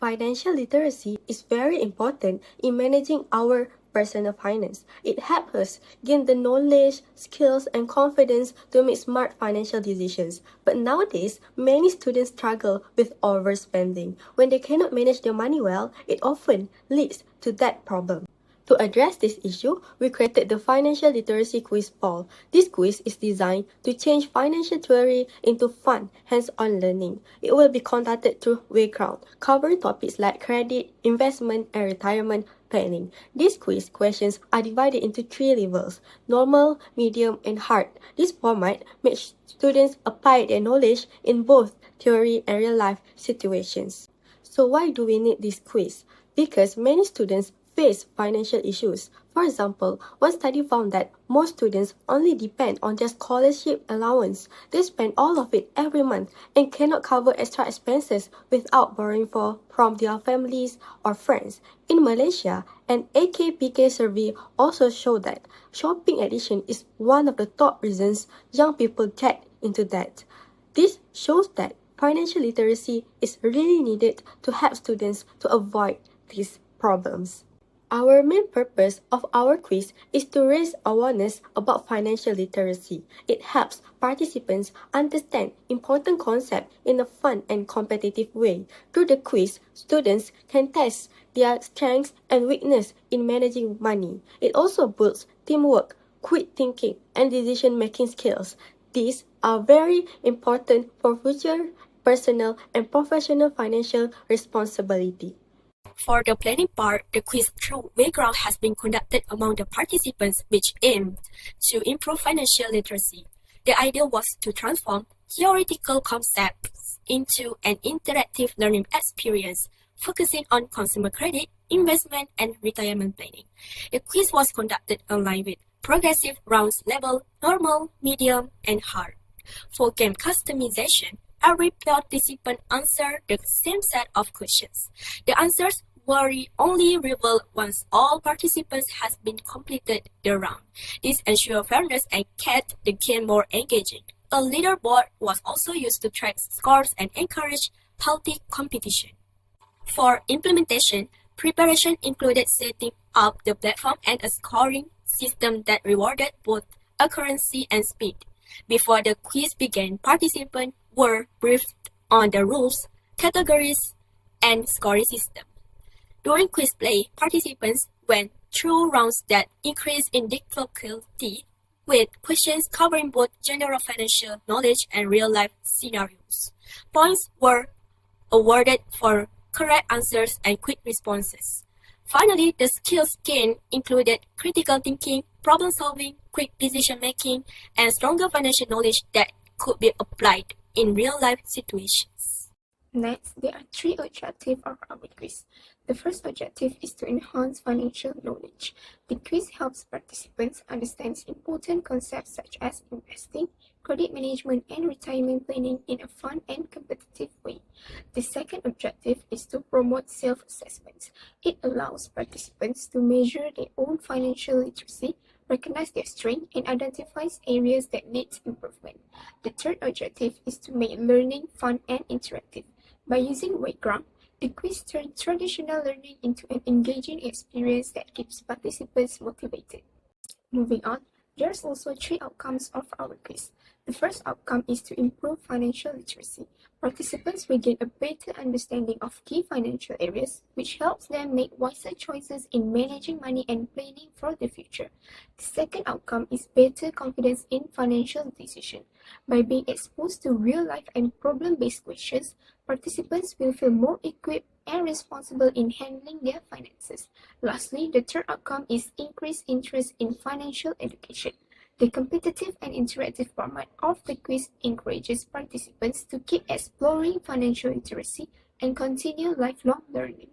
Financial literacy is very important in managing our personal finance. It helps us gain the knowledge, skills, and confidence to make smart financial decisions. But nowadays, many students struggle with overspending. When they cannot manage their money well, it often leads to that problem. To address this issue, we created the Financial Literacy Quiz Poll. This quiz is designed to change financial theory into fun, hands-on learning. It will be conducted through Wayground, covering topics like credit, investment, and retirement planning. These quiz questions are divided into 3 levels: normal, medium, and hard. This format makes students apply their knowledge in both theory and real-life situations. So why do we need this quiz? Because many students face financial issues. For example, one study found that most students only depend on their scholarship allowance. They spend all of it every month and cannot cover extra expenses without borrowing from their families or friends. In Malaysia, an AKPK survey also showed that shopping addiction is one of the top reasons young people get into debt. This shows that financial literacy is really needed to help students to avoid these problems. Our main purpose of our quiz is to raise awareness about financial literacy. It helps participants understand important concepts in a fun and competitive way. Through the quiz, students can test their strengths and weaknesses in managing money. It also builds teamwork, quick thinking, and decision-making skills. These are very important for future personal and professional financial responsibility. For the planning part, the quiz through Wayground has been conducted among the participants, which aimed to improve financial literacy. The idea was to transform theoretical concepts into an interactive learning experience, focusing on consumer credit, investment, and retirement planning. The quiz was conducted online with progressive rounds level, normal, medium, and hard. For game customization, every participant answered the same set of questions. The answers were only revealed once all participants have been completed the round. This ensures fairness and kept the game more engaging. A leaderboard was also used to track scores and encourage healthy competition. For implementation, preparation included setting up the platform and a scoring system that rewarded both accuracy and speed. Before the quiz began, participants were briefed on the rules, categories, and scoring system. During quiz play, participants went through rounds that increased in difficulty, with questions covering both general financial knowledge and real-life scenarios. Points were awarded for correct answers and quick responses. Finally, the skills gained included critical thinking, problem-solving, quick decision-making, and stronger financial knowledge that could be applied in real-life situations. Next, there are 3 objectives of our quiz. The first objective is to enhance financial knowledge. The quiz helps participants understand important concepts such as investing, credit management, and retirement planning in a fun and competitive way. The second objective is to promote self-assessment. It allows participants to measure their own financial literacy, recognize their strengths, and identifies areas that need improvement. The third objective is to make learning fun and interactive. By using Wayground, the quiz turns traditional learning into an engaging experience that keeps participants motivated. Moving on, there's also 3 outcomes of our quiz. The first outcome is to improve financial literacy. Participants will gain a better understanding of key financial areas, which helps them make wiser choices in managing money and planning for the future. The second outcome is better confidence in financial decisions. By being exposed to real-life and problem-based questions, participants will feel more equipped and responsible in handling their finances. Lastly, the third outcome is increased interest in financial education. The competitive and interactive format of the quiz encourages participants to keep exploring financial literacy and continue lifelong learning.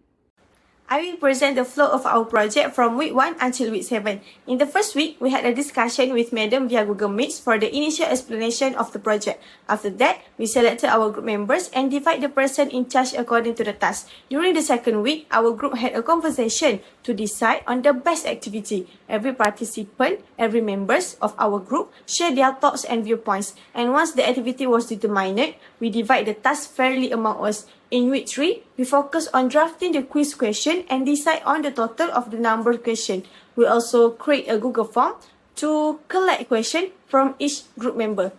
I will present the flow of our project from week 1 until week 7. In the first week, we had a discussion with Madam via Google Meets for the initial explanation of the project. After that, we selected our group members and divided the person in charge according to the task. During the second week, our group had a conversation to decide on the best activity. Every participant, every members of our group shared their thoughts and viewpoints. And once the activity was determined, we divide the task fairly among us. In week 3, we focus on drafting the quiz question and decide on the total of the number question. We also create a Google form to collect questions from each group member.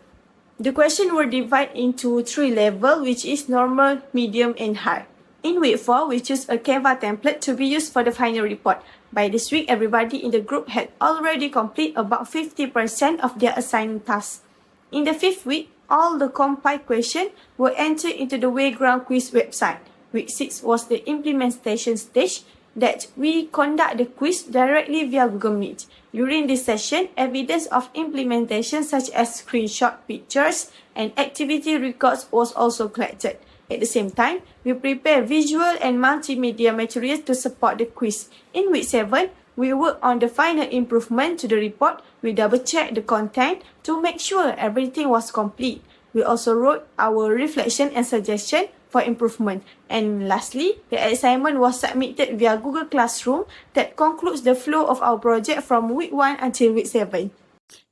The questions were divided into 3 levels, which is normal, medium, and hard. In week 4, we choose a Canva template to be used for the final report. By this week, everybody in the group had already completed about 50% of their assigned tasks. In the 5th week, all the compiled questions were entered into the Wayground quiz website. Week 6 was the implementation stage that we conduct the quiz directly via Google Meet. During this session, evidence of implementation such as screenshot pictures and activity records was also collected. At the same time, we prepare visual and multimedia materials to support the quiz. In week 7, we work on the final improvement to the report. We double-check the content to make sure everything was complete. We also wrote our reflection and suggestion for improvement. And lastly, the assignment was submitted via Google Classroom. That concludes the flow of our project from week 1 until week 7.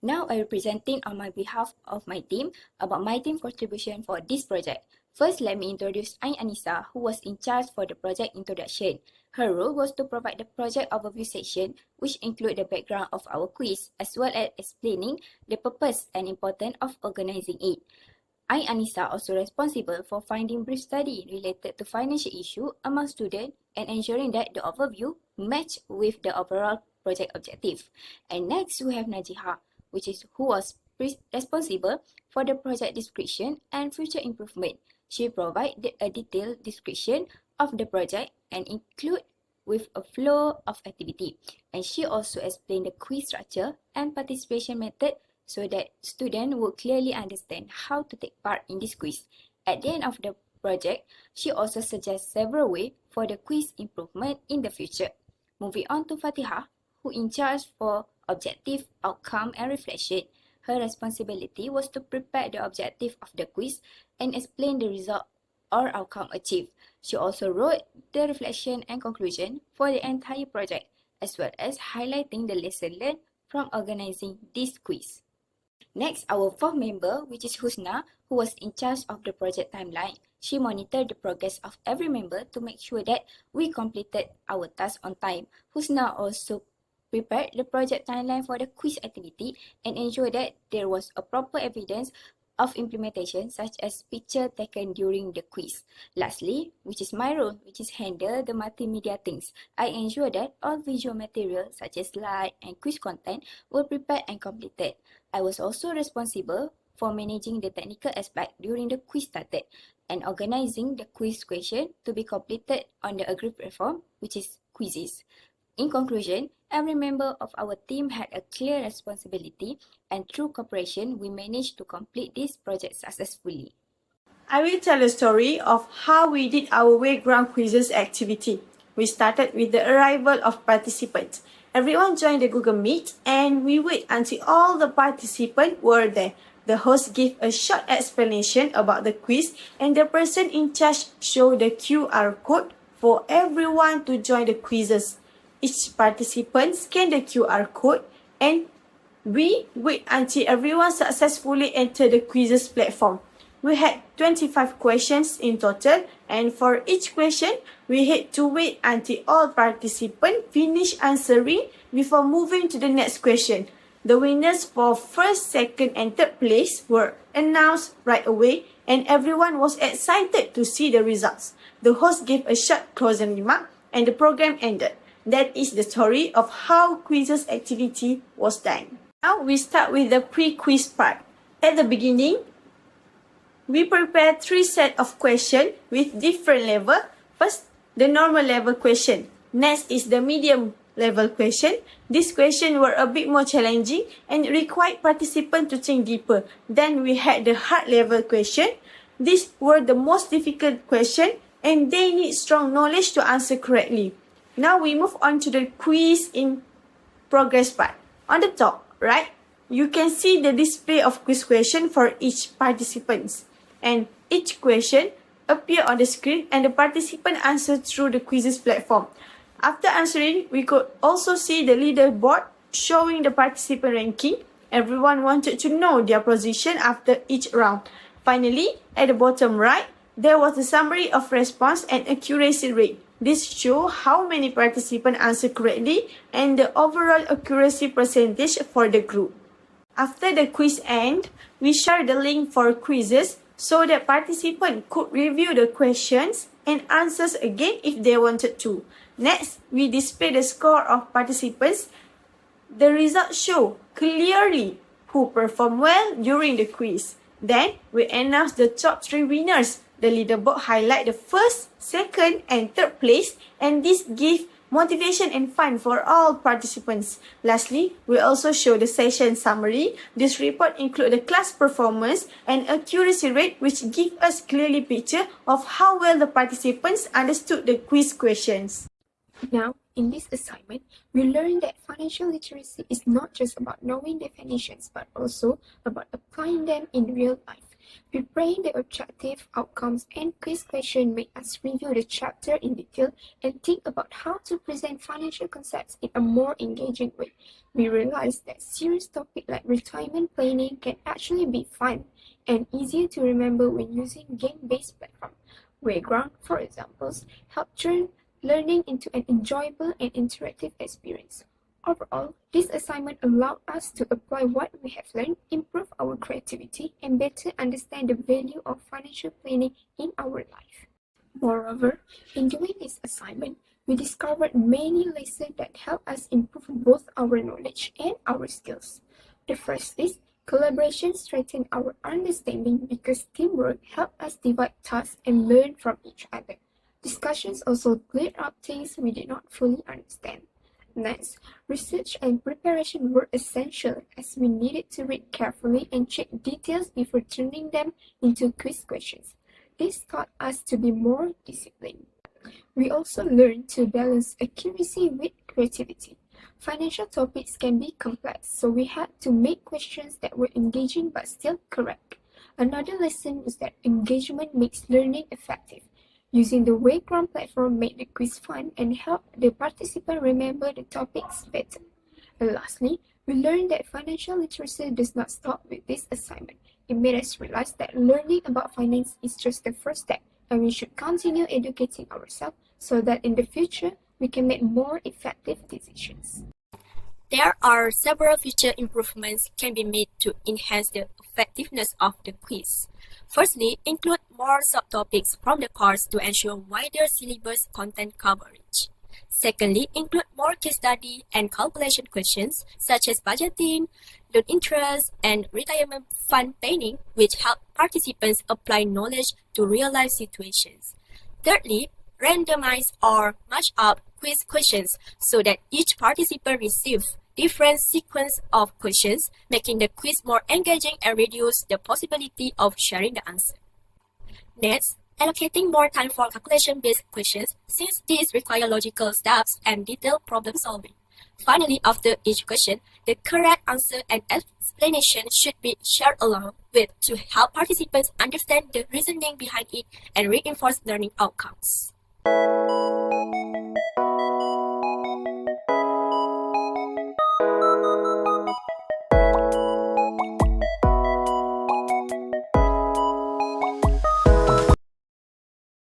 Now I am presenting on my behalf of my team about my team contribution for this project. First, let me introduce ANISA, who was in charge for the project introduction. Her role was to provide the project overview section, which include the background of our quiz, as well as explaining the purpose and importance of organizing it. ANISA also responsible for finding brief study related to financial issue among students and ensuring that the overview matched with the overall project objective. And next, we have NAJIHAH, who was responsible for the project description and future improvement. She provided a detailed description of the project and include with a flow of activity. And she also explained the quiz structure and participation method so that students would clearly understand how to take part in this quiz. At the end of the project, she also suggests several ways for the quiz improvement in the future. Moving on to FATIHAH, who in charge for objective, outcome, and reflection. Her responsibility was to prepare the objective of the quiz and explain the result or outcome achieved. She also wrote the reflection and conclusion for the entire project, as well as highlighting the lesson learned from organizing this quiz. Next, our 4th member, which is HUSNA, who was in charge of the project timeline. She monitored the progress of every member to make sure that we completed our task on time. HUSNA also prepared the project timeline for the quiz activity and ensured that there was a proper evidence of implementation, such as picture taken during the quiz. Lastly, which is my role, which is handle the multimedia things. I ensure that all visual material, such as slide and quiz content, were prepared and completed. I was also responsible for managing the technical aspect during the quiz started and organizing the quiz question to be completed on the agreed platform, which is Quizzes. In conclusion, every member of our team had a clear responsibility, and through cooperation, we managed to complete this project successfully. I will tell a story of how we did our Wayground quizzes activity. We started with the arrival of participants. Everyone joined the Google Meet and we wait until all the participants were there. The host gave a short explanation about the quiz and the person in charge showed the QR code for everyone to join the quizzes. Each participant scanned the QR code and we wait until everyone successfully entered the quizzes platform. We had 25 questions in total, and for each question, we had to wait until all participants finish answering before moving to the next question. The winners for first, second, and third place were announced right away, and everyone was excited to see the results. The host gave a short closing remark, and the program ended. That is the story of how quizzes activity was done. Now we start with the pre-quiz part. At the beginning, we prepared 3 sets of questions with different level. First, the normal level question. Next is the medium level question. These questions were a bit more challenging and required participants to think deeper. Then we had the hard level question. These were the most difficult questions and they need strong knowledge to answer correctly. Now we move on to the quiz in progress part. On the top right, you can see the display of quiz question for each participant. And each question appear on the screen and the participant answer through the quizzes platform. After answering, we could also see the leaderboard showing the participant ranking. Everyone wanted to know their position after each round. Finally, at the bottom right, There was a summary of response and accuracy rate. This shows how many participants answered correctly and the overall accuracy percentage for the group. After the quiz end, we share the link for quizzes so that participants could review the questions and answers again if they wanted to. Next, we display the score of participants. The results show clearly who performed well during the quiz. Then, we announce the top 3 winners. The leaderboard highlight the first, second, and third place, and this gives motivation and fun for all participants. Lastly, we also show the session summary. This report includes the class performance and accuracy rate, which give us clearly picture of how well the participants understood the quiz questions. Now, in this assignment, we learned that financial literacy is not just about knowing definitions, but also about applying them in real life. Preparing the objective, outcomes, and quiz question make us review the chapter in detail and think about how to present financial concepts in a more engaging way. We realized that serious topics like retirement planning can actually be fun and easier to remember when using game-based platforms. Playground, for example, help turn learning into an enjoyable and interactive experience. Overall, this assignment allowed us to apply what we have learned, improve our creativity, and better understand the value of financial planning in our life. Moreover, in doing this assignment, we discovered many lessons that help us improve both our knowledge and our skills. The first is collaboration strengthens our understanding because teamwork helps us divide tasks and learn from each other. Discussions also cleared up things we did not fully understand. Next, research and preparation were essential as we needed to read carefully and check details before turning them into quiz questions. This taught us to be more disciplined. We also learned to balance accuracy with creativity. Financial topics can be complex, so we had to make questions that were engaging but still correct. Another lesson was that engagement makes learning effective. Using the Wayground platform made the quiz fun and helped the participant remember the topics better. And lastly, we learned that financial literacy does not stop with this assignment. It made us realize that learning about finance is just the first step, and we should continue educating ourselves so that in the future we can make more effective decisions. There are several future improvements can be made to enhance the effectiveness of the quiz. Firstly, include more subtopics from the course to ensure wider syllabus content coverage. Secondly, include more case study and calculation questions such as budgeting, loan interest, and retirement fund planning, which help participants apply knowledge to real-life situations. Thirdly, randomize or match up quiz questions so that each participant receives different sequence of questions, making the quiz more engaging and reduce the possibility of sharing the answer. Next, allocating more time for calculation-based questions since these require logical steps and detailed problem solving. Finally, after each question, the correct answer and explanation should be shared along with to help participants understand the reasoning behind it and reinforce learning outcomes.